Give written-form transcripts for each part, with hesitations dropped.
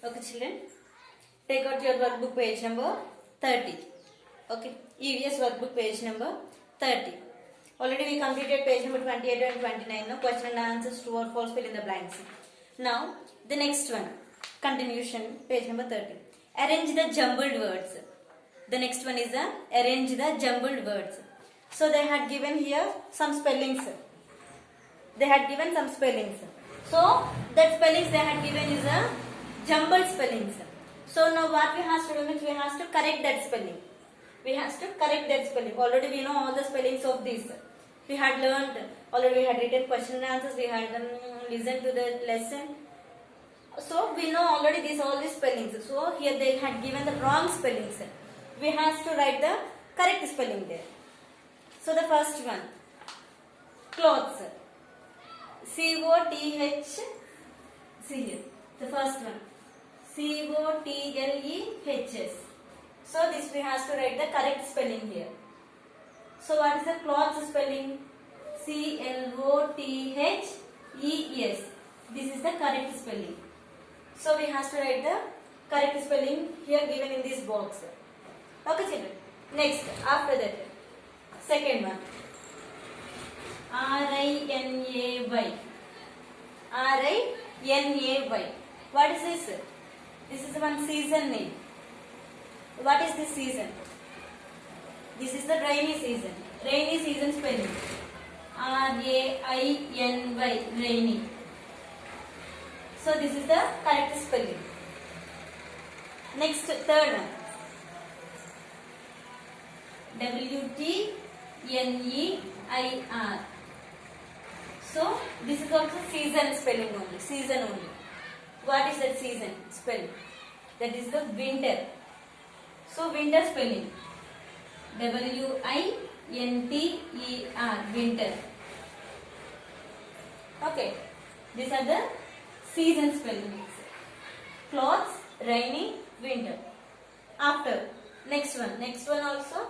Okay, children. Take out your workbook page number 30. Okay. EVS workbook page number 30. Already we completed page number 28 and 29. Now question and answers, true or false, fill in the blanks. Now the next one. Continuation, page number 30. Arrange the jumbled words. The next one is arrange the jumbled words. So they had given here some spellings. They had given some spellings. So that spellings they had given is a jumbled spellings. So now what we have to do means we have to correct that spelling. We have to correct that spelling. Already we know all the spellings of this. We had learned, already we had written question and answers, we had listened to the lesson. So we know already all these spellings. So here they had given the wrong spellings. We have to write the correct spelling there. So the first one, clothes. C-O-T-H, see here, the first one, C-O-T-L-E-H-S. So this we have to write the correct spelling here. So what is the clothes spelling? C-L-O-T-H-E-S. This is the correct spelling. So we have to write the correct spelling here given in this box. Okay children. Next, after that, second one. R-I-N-A-Y. R-I-N-A-Y. What is this? This is one season name. What is this season? This is the rainy season. Rainy season spelling. R-A-I-N-Y. Rainy. So this is the correct spelling. Next, third one. W-T-N-E-I-R. So this is also season spelling only. Season only. What is that season spelling? That is the winter. So winter spelling. W-I-N-T-E-R. Winter. Okay. These are the season spellings. Clothes, rainy, winter. After, next one. Next one also.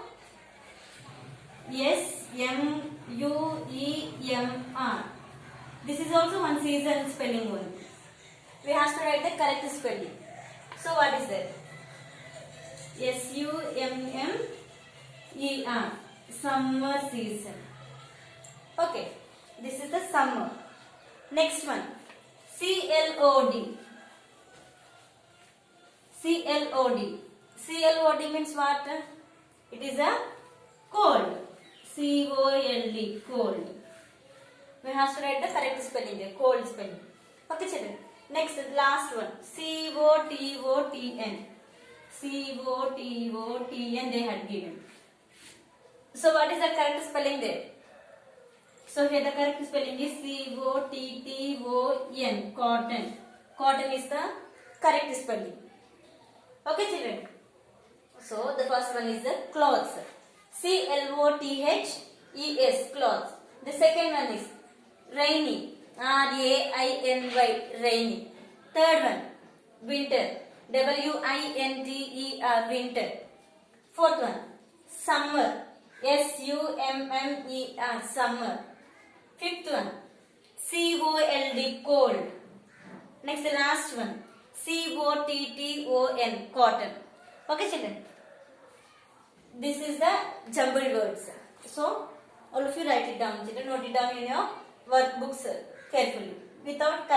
S-M-U-E-M-R. This is also one season spelling only. We have to write the correct spelling. So what is that? S-U-M-M-E-R. Summer season. Okay. This is the summer. Next one. C-L-O-D. C-L-O-D. C-L-O-D means what? It is a cold. C-O-L-D. Cold. We have to write the correct spelling there. Cold spelling. Okay children. Next, last one. C-O-T-O-T-N. C-O-T-O-T-N they had given. So what is the correct spelling there? So here the correct spelling is C-O-T-T-O-N. Cotton. Cotton is the correct spelling. Okay children. So the first one is the clothes. C-L-O-T-H-E-S. Clothes. The second one is rainy. R-A-I-N-Y. Rainy. Third one, winter. W-I-N-T-E-R. Winter. Fourth one, summer. S-U-M-M-E-R. Summer. Fifth one, C-O-L-D. Cold. Next, the last one, C-O-T-T-O-N. Cotton. Okay, children. This is the jumbled words. So, all of you write it down, children. Note it down in your workbooks carefully. Without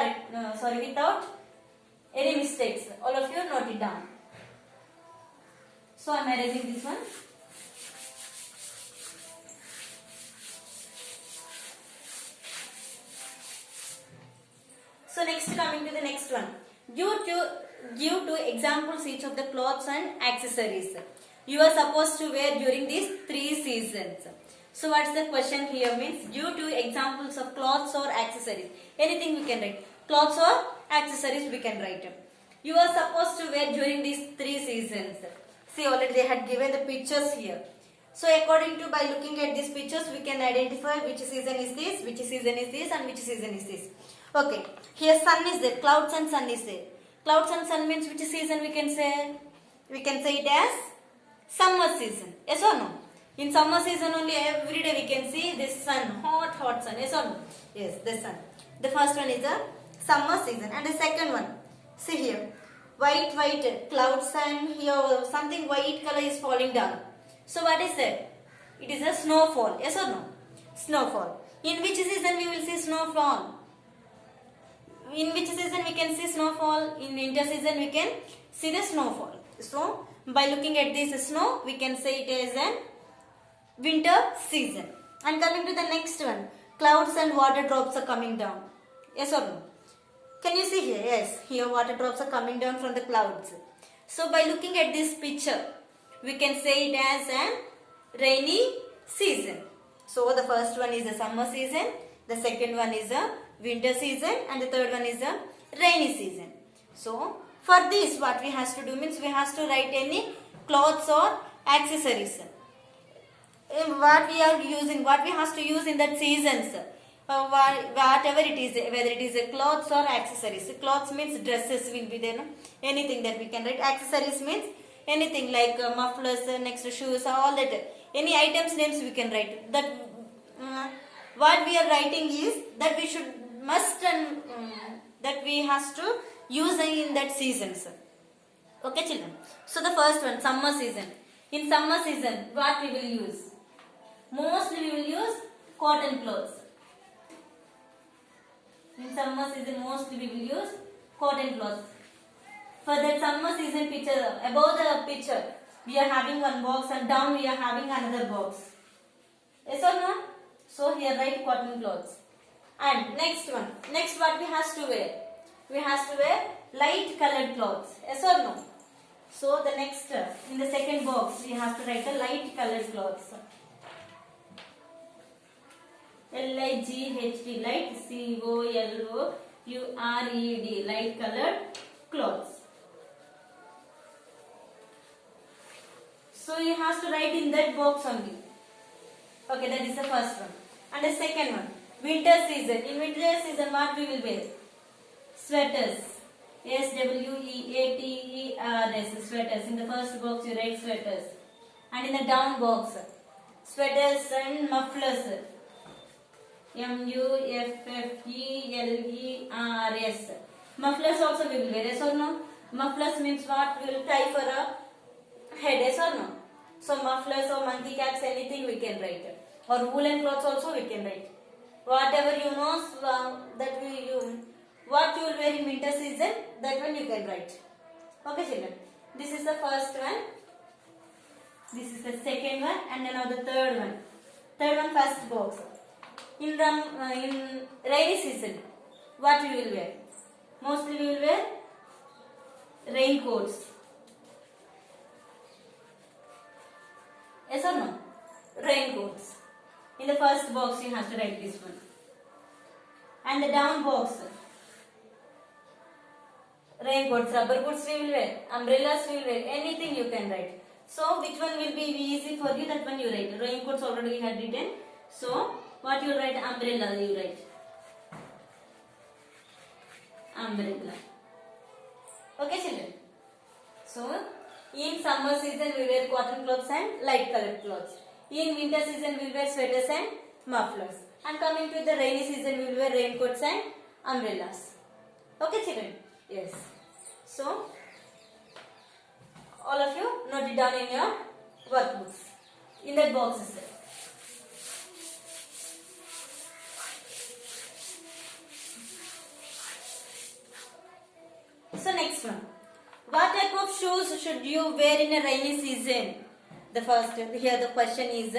any mistakes. All of you note it down. So, I am erasing this one. So, next coming to the next one. Give two examples each of the clothes and accessories you are supposed to wear during these 3 seasons. So what's the question here means? Give 2 examples of clothes or accessories. Anything we can write. Clothes or accessories we can write. You are supposed to wear during these 3 seasons. See already they had given the pictures here. So according to by looking at these pictures we can identify which season is this, which season is this and which season is this. Okay. Here sun is there. Clouds and sun is there. Clouds and sun means which season we can say? We can say it as summer season. Yes or no? In summer season only every day we can see this sun. Hot sun. Yes or no? Yes, the sun. The first one is the summer season. And the second one. See here. white clouds and here something white color is falling down. So what is that? It is a snowfall. Yes or no? Snowfall. In which season we will see snowfall? In which season we can see snowfall? In winter season we can see the snowfall. So by looking at this snow, we can say it as a winter season. And coming to the next one, clouds and water drops are coming down. Yes or no? Can you see here? Yes, here water drops are coming down from the clouds. So by looking at this picture, we can say it as a rainy season. So the first one is the summer season, the second one is a winter season, and the third one is a rainy season. So for this, what we have to do means we have to write any clothes or accessories. What we are using, what we have to use in that seasons, whatever it is, whether it is a clothes or accessories. Clothes means dresses will be there, no? Anything that we can write. Accessories means anything like mufflers, next shoes, all that. Any items names we can write. That what we are writing is that we should must and that we have to use in that seasons. Okay, children. So the first one, summer season. In summer season, what we will use? Mostly we will use cotton clothes. In summer season, mostly we will use cotton clothes. For that summer season picture, above the picture, we are having one box and down we are having another box. Yes or no? So here write cotton clothes. And next one, next what we have to wear? We have to wear light colored clothes. Yes or no? So the next, in the second box, we have to write the light colored clothes. L-I-G-H-T, light, C-O-L-O-U-R-E-D, light colored clothes. So you have to write in that box only. Okay, that is the first one. And the second one, winter season. In winter season, what we will wear? Sweaters. S-W-E-A-T-E-R-S, sweaters. In the first box, you write sweaters. And in the down box, sweaters and mufflers. M-U-F-F-E-L-E-R-S. Mufflers also we will wear. Yes or no? Mufflers means what? We will tie for a head. Yes or no? So mufflers or monkey caps, anything we can write. Or woolen clothes also we can write. Whatever you know that what you will wear in winter season, that one you can write. Okay, children. This is the first one. This is the second one, and then now the third one. Third one, first box. In rainy season, what we will wear? Mostly we will wear raincoats. Yes or no? Raincoats. In the first box, you have to write this one. And the down box, raincoats, rubber boots we will wear, umbrellas we will wear, anything you can write. So which one will be easy for you? That one you write. Raincoats already we had written. So what you write? Umbrella you write. Umbrella. Okay, children. So in summer season we wear cotton clothes and light colored clothes. In winter season we will wear sweaters and mufflers. And coming to the rainy season we will wear raincoats and umbrellas. Okay, children? Yes. So all of you note it down in your workbooks. In that boxes. So next one. What type of shoes should you wear in a rainy season? The first, here the question is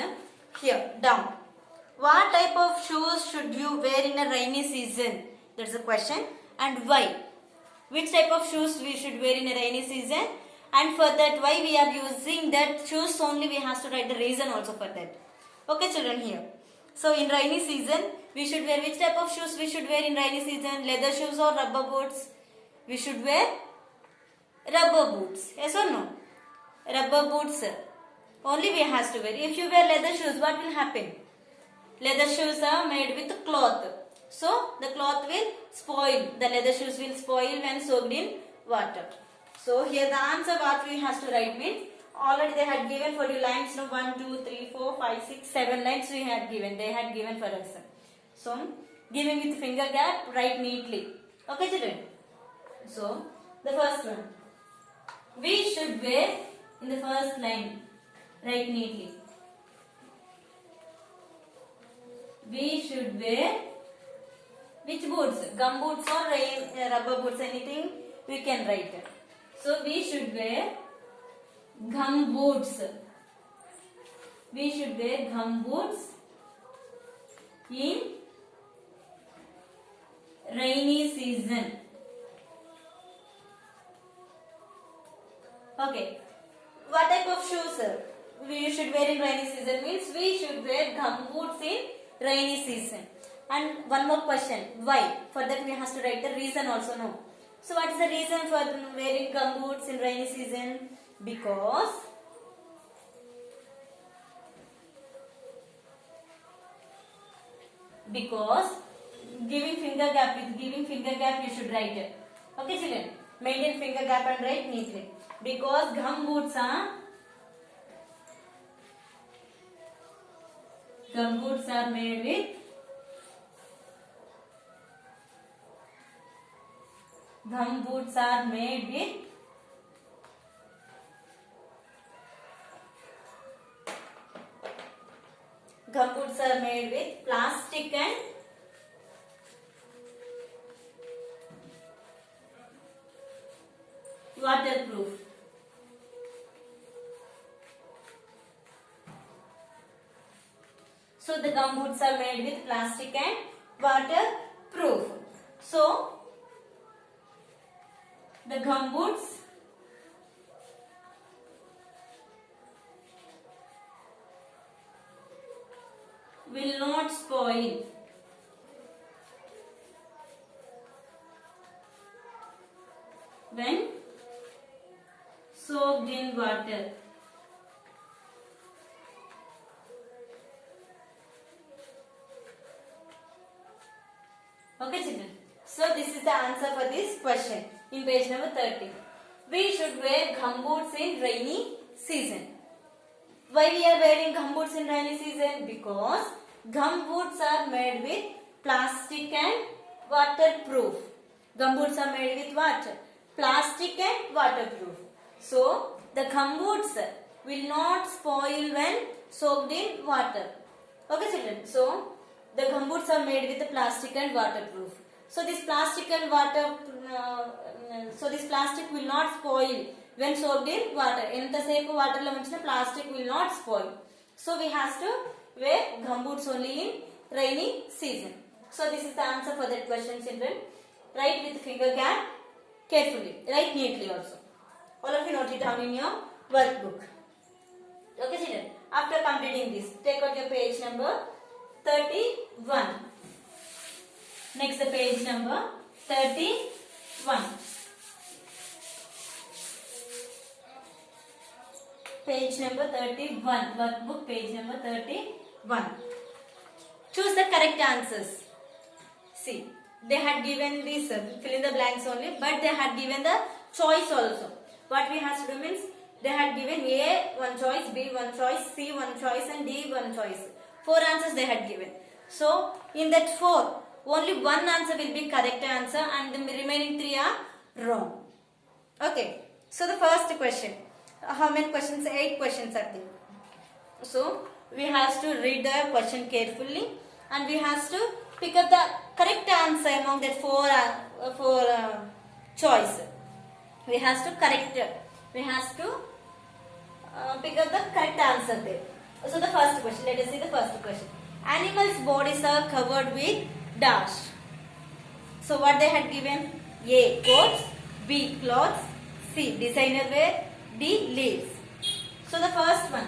here, down. What type of shoes should you wear in a rainy season? That's the question. And why? Which type of shoes we should wear in a rainy season? And for that, why we are using that shoes only, we have to write the reason also for that. Okay, children, here. So in rainy season, we should wear, which type of shoes we should wear in rainy season? Leather shoes or rubber boots? We should wear rubber boots. Yes or no? Rubber boots only we have to wear. If you wear leather shoes, what will happen? Leather shoes are made with cloth. So the cloth will spoil. The leather shoes will spoil when soaked in water. So here the answer what we have to write means, already they had given for you lines. No, 1, 2, 3, 4, 5, 6, 7 lines we had given. They had given for us. So giving with finger gap, write neatly. Okay, children? So the first one, We should wear in the first line. Write neatly. We should wear which boots? Gum boots or rubber boots? Anything we can write. So we should wear gum boots. We should wear gum boots in rainy season. Okay. What type of shoes we should wear in rainy season? Means we should wear gum boots in rainy season. And one more question. Why? For that we have to write the reason also. No. So what is the reason for wearing gum boots in rainy season? Because giving finger gap, with giving finger gap you should write it. Okay children, maintain finger gap and write neatly. Because gum boots are made with plastic and waterproof. So the gum boots are made with plastic and waterproof. So the gum boots will not spoil when soaked in water. Okay children, so this is the answer for this question in page number 30. We should wear gum boots in rainy season. Why we are wearing gum boots in rainy season? Because gum boots are made with plastic and waterproof. Gum boots are made with what? Plastic and waterproof. So the gum boots will not spoil when soaked in water. Okay children, so the gum boots are made with the plastic and waterproof. So this plastic and plastic will not spoil when soaked in water. Entasepu water lo unchina plastic will not spoil. So we have to wear gum boots only in rainy season. So this is the answer for that question children. Write with finger gap carefully. Write neatly also. All of you note it down in your workbook. Okay children. After completing this, take out your page number 31. Next the page number 31. Page number 31. Workbook page number 31. Choose the correct answers. See, they had given this, fill in the blanks only, but they had given the choice also. What we have to do means, they had given A one choice, B one choice, C one choice and D one choice. 4 answers they had given. So, in that 4, only one answer will be correct answer and the remaining 3 are wrong. Okay. So, the first question. How many questions? 8 questions are there. So, we have to read the question carefully and we have to pick up the correct answer among that 4 choice. We have to correct. We have to pick up the correct answer there. So the first question, let us see the first question. Animals' bodies are covered with dash. So what they had given? A. Coats, B. Cloths, C. Designer wear, D. Leaves. So the first one,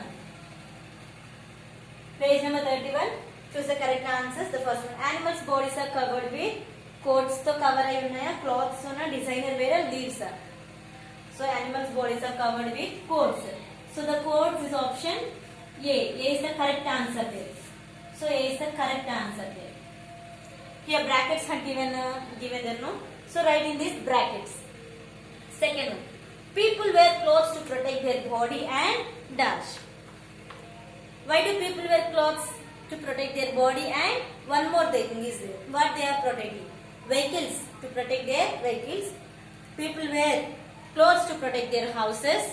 page number 31, choose the correct answers. The first one, animals' bodies are covered with coats to cover ayi cloths una designer wear and leaves. So animals' bodies are covered with coats. So the coats is option A. A is the correct answer there. So A is the correct answer there. Here brackets are given there, no? So write in these brackets. Second one, people wear clothes to protect their body and dash. Why do people wear clothes? To protect their body and one more thing is there. What they are protecting? Vehicles, to protect their vehicles. People wear clothes to protect their houses.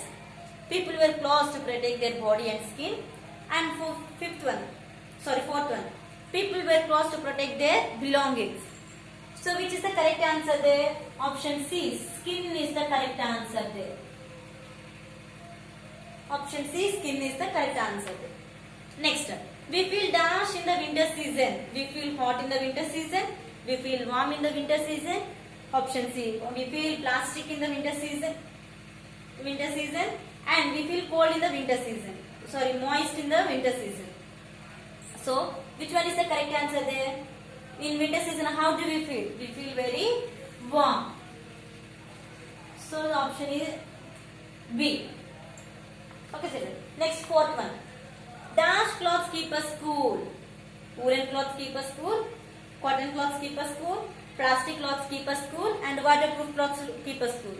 People wear clothes to protect their body and skin. And for fourth one, people wear clothes to protect their belongings. So which is the correct answer there? Option C, skin is the correct answer there. Option C, skin is the correct answer there. Next, we feel dash in the winter season. We feel hot in the winter season. We feel warm in the winter season. Option C, we feel plastic in the winter season. And we feel cold in the winter season. Moist in the winter season. So, which one is the correct answer there? In winter season, how do we feel? We feel very warm. So, the option is B. Okay, children. Next, fourth one. Dash cloths keep us cool. Woolen cloths keep us cool. Cotton cloths keep us cool. Plastic cloths keep us cool. And waterproof cloths keep us cool.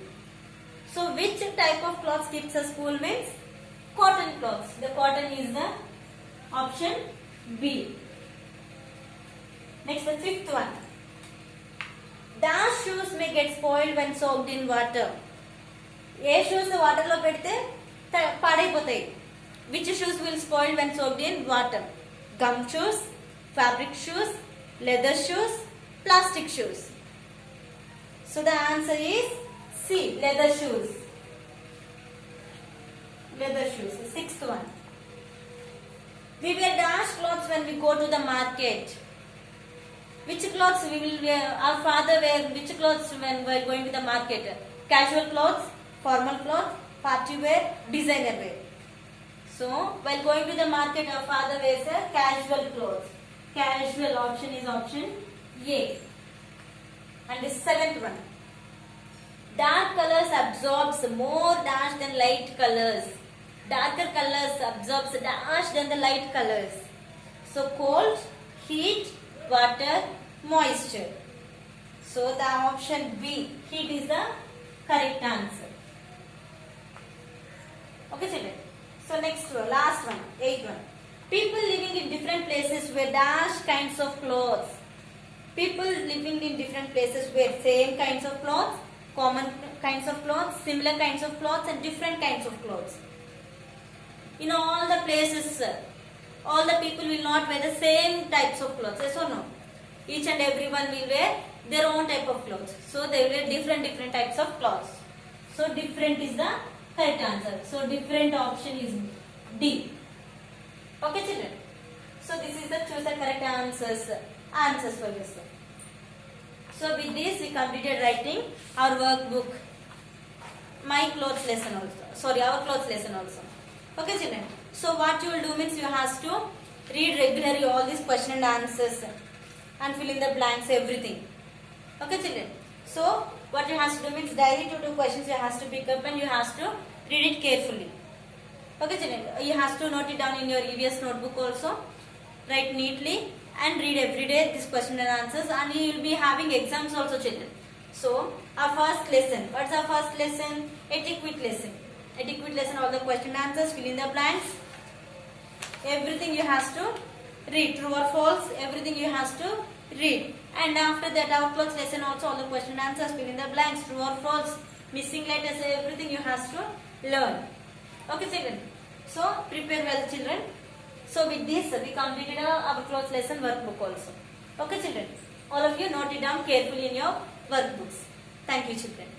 So, which type of cloths keeps us cool means? Cotton cloths. The cotton is the option B. Next, the fifth one. Dash shoes may get spoiled when soaked in water. A shoes water లో పెడితే పాడైపోతాయి. Which shoes will spoil when soaked in water? Gum shoes, fabric shoes, leather shoes, plastic shoes. So the answer is C, leather shoes. Leather shoes. The sixth one. We wear dash clothes when we go to the market. Which clothes we will wear? Our father wear which clothes when we are going to the market? Casual clothes, formal clothes, party wear, designer wear. So while going to the market, our father wears a casual clothes. Casual option is option A. And the seventh one. Dark colors absorbs more dash than light colors. Darker colors absorbs dash than the light colors. So cold, heat, water, moisture. So the option B, heat is the correct answer. Okay, children. So next one, last one, eighth one. People living in different places wear dash kinds of clothes. People living in different places wear same kinds of clothes, common kinds of clothes, similar kinds of clothes, and different kinds of clothes. In all the places, all the people will not wear the same types of clothes. Yes or no? Each and everyone will wear their own type of clothes. So they will wear different types of clothes. So different is the correct answer. So different option is D. Okay, children. So this is the choose the correct answers for yourself. So with this we completed writing our workbook. My clothes lesson also. Our clothes lesson also. Okay, children. So what you will do means you have to read regularly all these question and answers and fill in the blanks, everything. Okay, children. So what you have to do means daily 2 questions you have to pick up and you have to read it carefully. Okay, children. You have to note it down in your EVS notebook also. Write neatly and read every day this question and answers, and you will be having exams also, children. So our first lesson. What's our first lesson? Etiquette lesson. Etiquette lesson, all the question and answers, fill in the blanks. Everything you have to read, true or false, everything you have to read. And after that, our clothes lesson also, all the question and answers, fill in the blanks, true or false, missing letters, everything you have to learn. Okay, children. So prepare well, children. So with this, we completed our clothes lesson workbook also. Okay, children. All of you note it down carefully in your workbooks. Thank you, children.